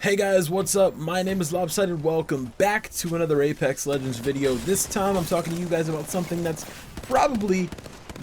Hey guys, what's up? My name is Lopsided. Welcome back to another Apex Legends video. This time I'm talking to you guys about something that's probably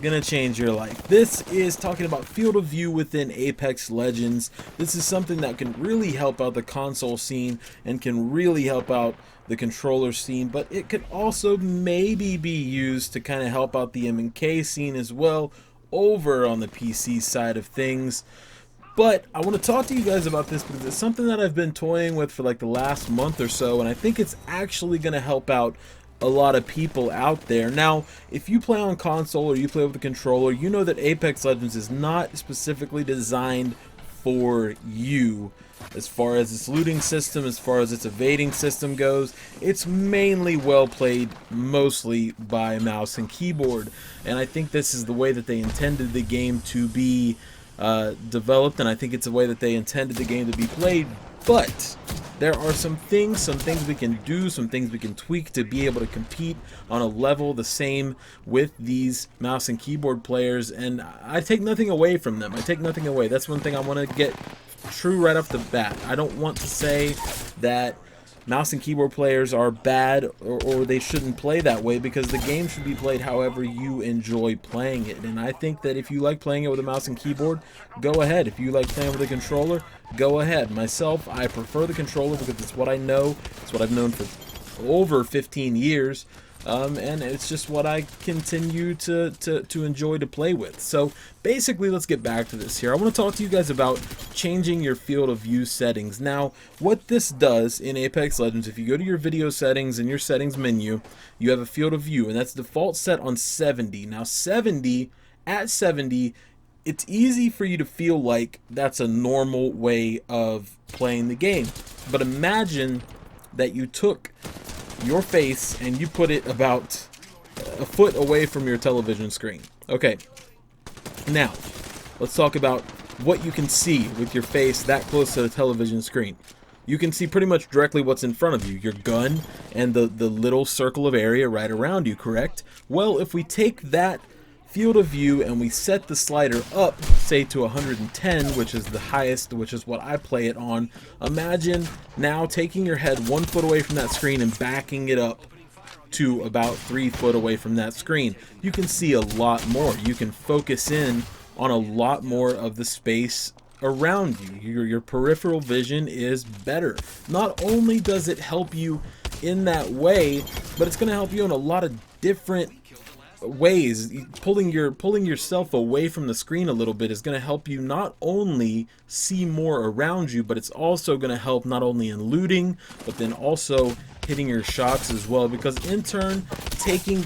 gonna change your life. This is talking about field of view within Apex Legends. This is something that can really help out the console scene and can really help out the controller scene, but it could also maybe be used to kind of help out the M&K scene as well over on the PC side of things. But I want to talk to you guys about this because it's something that I've been toying with for like the last month or so, and I think it's actually going to help out a lot of people out there. Now, if you play on console or you play with a controller, you know that Apex Legends is not specifically designed for you as far as its looting system, as far as its evading system goes. It's mainly well played mostly by mouse and keyboard, and I think this is the way that they intended the game to be developed, and I think it's a way that they intended the game to be played. But there are some things we can do, some things we can tweak to be able to compete on a level the same with these mouse and keyboard players, and I take nothing away from them. I take nothing away. That's one thing I want to get true right off the bat. I don't want to say that mouse and keyboard players are bad or they shouldn't play that way, because the game should be played however you enjoy playing it. And I think that if you like playing it with a mouse and keyboard, go ahead. If you like playing with a controller, go ahead. Myself, I prefer the controller because it's what I know. It's what I've known for over 15 years. And it's just what I continue to enjoy to play with. So basically, let's get back to this here. I want to talk to you guys about changing your field of view settings. Now, what this does in Apex Legends, if you go to your video settings in your settings menu, you have a field of view, and that's default set on 70. Now, at 70, it's easy for you to feel like that's a normal way of playing the game. But imagine that you took your face and you put it about a foot away from your television screen. Okay, now let's talk about what you can see with your face that close to the television screen. You can see pretty much directly what's in front of you, your gun and the little circle of area right around you, correct? Well, if we take that field of view and we set the slider up, say to 110, which is the highest, which is what I play it on. Imagine now taking your head 1 foot away from that screen and backing it up to about 3 foot away from that screen. You can see a lot more. You can focus in on a lot more of the space around you. Your peripheral vision is better. Not only does it help you in that way, but it's going to help you in a lot of different ways. Pulling yourself away from the screen a little bit is going to help you not only see more around you, but it's also going to help not only in looting, but then also hitting your shots as well, because in turn taking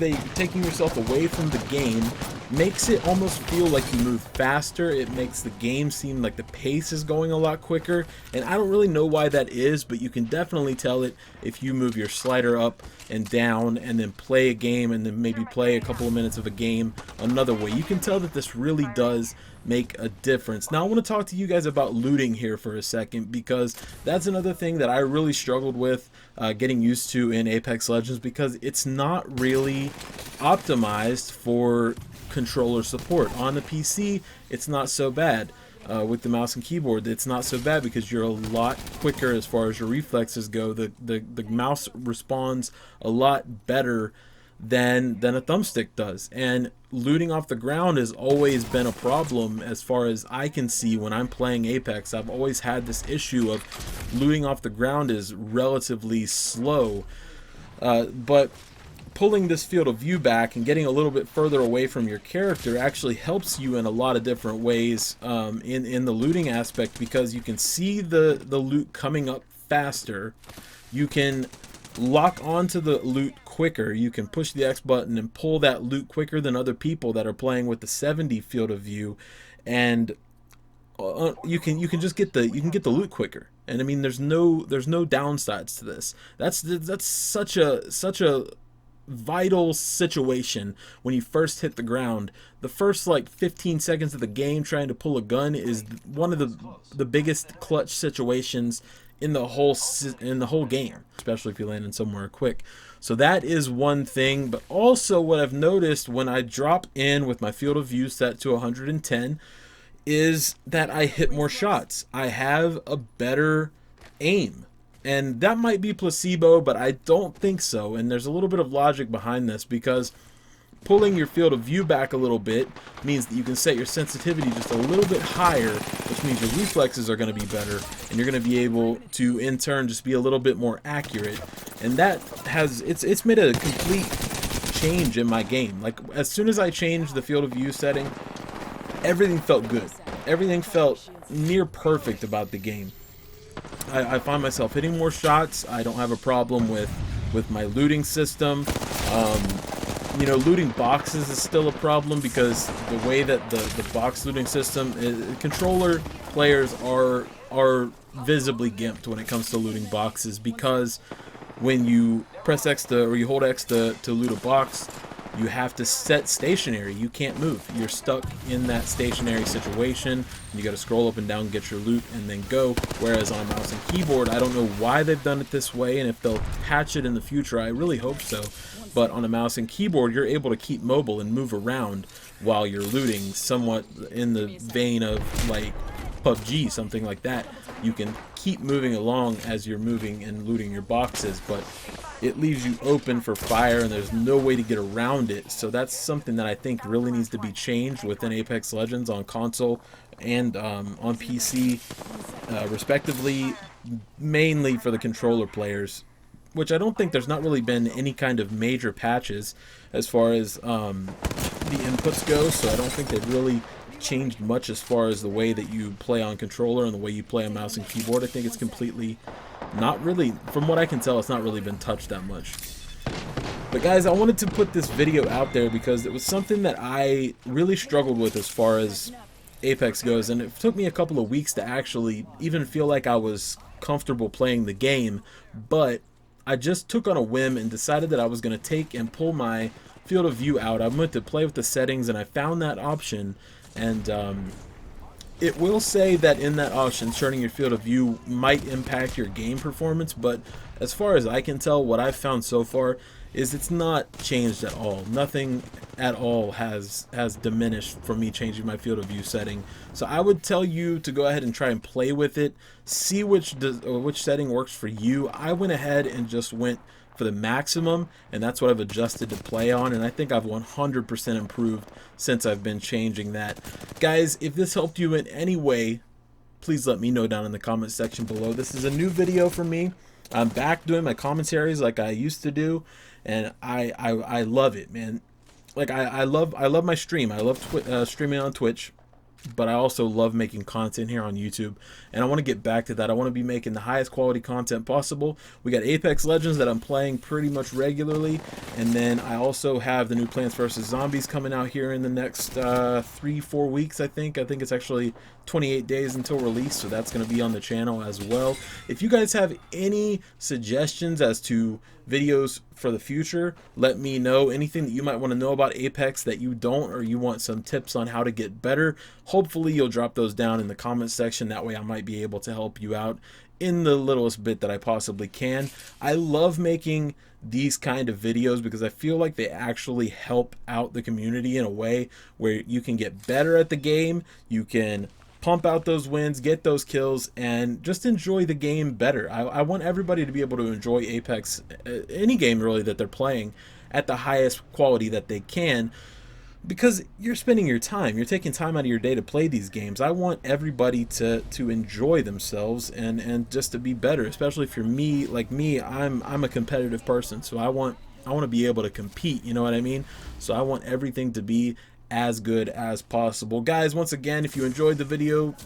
yourself away from the game makes it almost feel like you move faster. It makes the game seem like the pace is going a lot quicker, and I don't really know why that is, but you can definitely tell it if you move your slider up and down and then play a game and then maybe play a couple of minutes of a game another way. You can tell that this really does make a difference. Now I want to talk to you guys about looting here for a second, because that's another thing that I really struggled with getting used to in Apex Legends, because it's not really optimized for controller support. On the PC, it's not so bad. With the mouse and keyboard, it's not so bad because you're a lot quicker as far as your reflexes go. The mouse responds a lot better than a thumbstick does, and looting off the ground has always been a problem as far as I can see when I'm playing Apex. I've always had this issue of looting off the ground is relatively slow, but pulling this field of view back and getting a little bit further away from your character actually helps you in a lot of different ways in the looting aspect, because you can see the loot coming up faster. You can lock onto the loot quicker. You can push the X button and pull that loot quicker than other people that are playing with the 70 field of view, and you can just get the loot quicker. And I mean, there's no downsides to this. That's such a vital situation when you first hit the ground. The first like 15 seconds of the game trying to pull a gun is one of the biggest clutch situations in the whole game, especially if you land in somewhere quick. So that is one thing. But also what I've noticed when I drop in with my field of view set to 110 is that I hit more shots. I have a better aim. And that might be placebo, but I don't think so. And there's a little bit of logic behind this, because pulling your field of view back a little bit means that you can set your sensitivity just a little bit higher, which means your reflexes are going to be better, and you're going to be able to in turn just be a little bit more accurate. And that has it's made a complete change in my game. Like, as soon as I changed the field of view setting, everything felt good. Everything felt near perfect about the game. I find myself hitting more shots. I don't have a problem with my looting system. You know, looting boxes is still a problem, because the way that the box looting system is, controller players are visibly gimped when it comes to looting boxes, because when you press X or you hold X to loot a box, you have to set stationary. You can't move. You're stuck in that stationary situation. You got to scroll up and down, get your loot, and then go. Whereas on a mouse and keyboard, I don't know why they've done it this way, and if they'll patch it in the future, I really hope so. But on a mouse and keyboard, you're able to keep mobile and move around while you're looting, somewhat in the vein of like PUBG, something like that. You can keep moving along as you're moving and looting your boxes, but it leaves you open for fire, and there's no way to get around it. So that's something that I think really needs to be changed within Apex Legends on console and on PC, respectively, mainly for the controller players, which I don't think there's not really been any kind of major patches as far as the inputs go, so I don't think they've really changed much as far as the way that you play on controller and the way you play on mouse and keyboard. I think it's completely not really, from what I can tell, it's not really been touched that much. But guys, I wanted to put this video out there because it was something that I really struggled with as far as Apex goes, and it took me a couple of weeks to actually even feel like I was comfortable playing the game. But I just took on a whim and decided that I was going to take and pull my field of view out. I went to play with the settings, and I found that option, and it will say that in that option, turning your field of view might impact your game performance, but as far as I can tell, what I've found so far is it's not changed at all. Nothing at all has diminished from me changing my field of view setting. So I would tell you to go ahead and try and play with it, see which setting works for you. I went ahead and just went for the maximum, and that's what I've adjusted to play on, and I think I've 100% improved since I've been changing that. Guys, if this helped you in any way, please let me know down in the comment section below. This is a new video for me. I'm back doing my commentaries like I used to do, and I love it, man. Like I love my stream. I love streaming on Twitch, but I also love making content here on YouTube, and I want to get back to that. I want to be making the highest quality content possible. We got Apex Legends that I'm playing pretty much regularly, and then I also have the new Plants vs. Zombies coming out here in the next 3-4 weeks, I think. I think it's actually 28 days until release, so that's going to be on the channel as well. If you guys have any suggestions as to videos for the future, let me know. Anything that you might want to know about Apex that you don't, or you want some tips on how to get better, hopefully you'll drop those down in the comment section. That way I might be able to help you out in the littlest bit that I possibly can. I love making these kind of videos because I feel like they actually help out the community in a way where you can get better at the game, you can pump out those wins, get those kills, and just enjoy the game better. I want everybody to be able to enjoy Apex, any game really that they're playing, at the highest quality that they can, because you're spending your time, you're taking time out of your day to play these games. I want everybody to enjoy themselves and just to be better, especially if you're me, like me. I'm a competitive person, so I want to be able to compete, you know what I mean? So I want everything to be as good as possible. Guys, once again, if you enjoyed the video,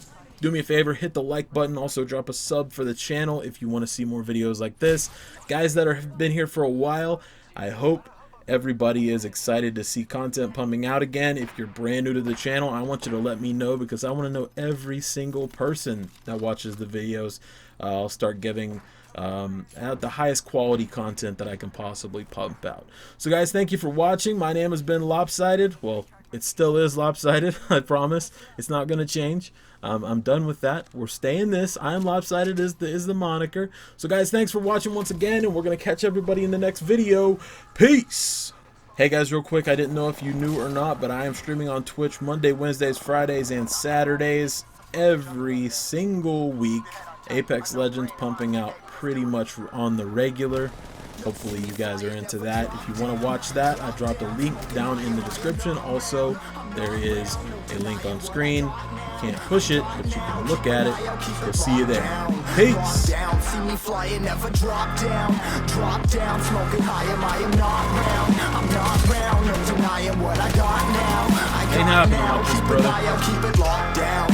do me a favor, hit the like button. Also drop a sub for the channel if you want to see more videos like this. Guys that have been here for a while, I hope everybody is excited to see content pumping out again. If you're brand new to the channel, I want you to let me know, because I want to know every single person that watches the videos. I'll start giving at the highest quality content that I can possibly pump out. So guys, thank you for watching. My name has been Lopsided. Well, it still is Lopsided. I promise it's not going to change. I'm done with that. We're staying this. iAmLOPSIDED is the moniker. So guys, thanks for watching once again, and we're going to catch everybody in the next video. Peace. Hey guys, real quick, I didn't know if you knew or not, but I am streaming on Twitch Monday, Wednesdays, Fridays, and Saturdays every single week. Apex Legends pumping out pretty much on the regular. Hopefully you guys are into that. If you want to watch that, I dropped a link down in the description. Also, there is a link on screen. You can't push it, but you can look at it. We'll see you there. Peace. See me flying, never drop down, smoking high, I am not round, I'm not round, no denying what I got now. Ain't happening like this, brother. Keep it locked down,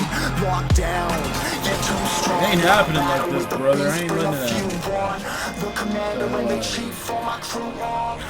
you're too strong. Ain't happening like this, brother. I ain't letting it happen. The commander and the chief for my crew on.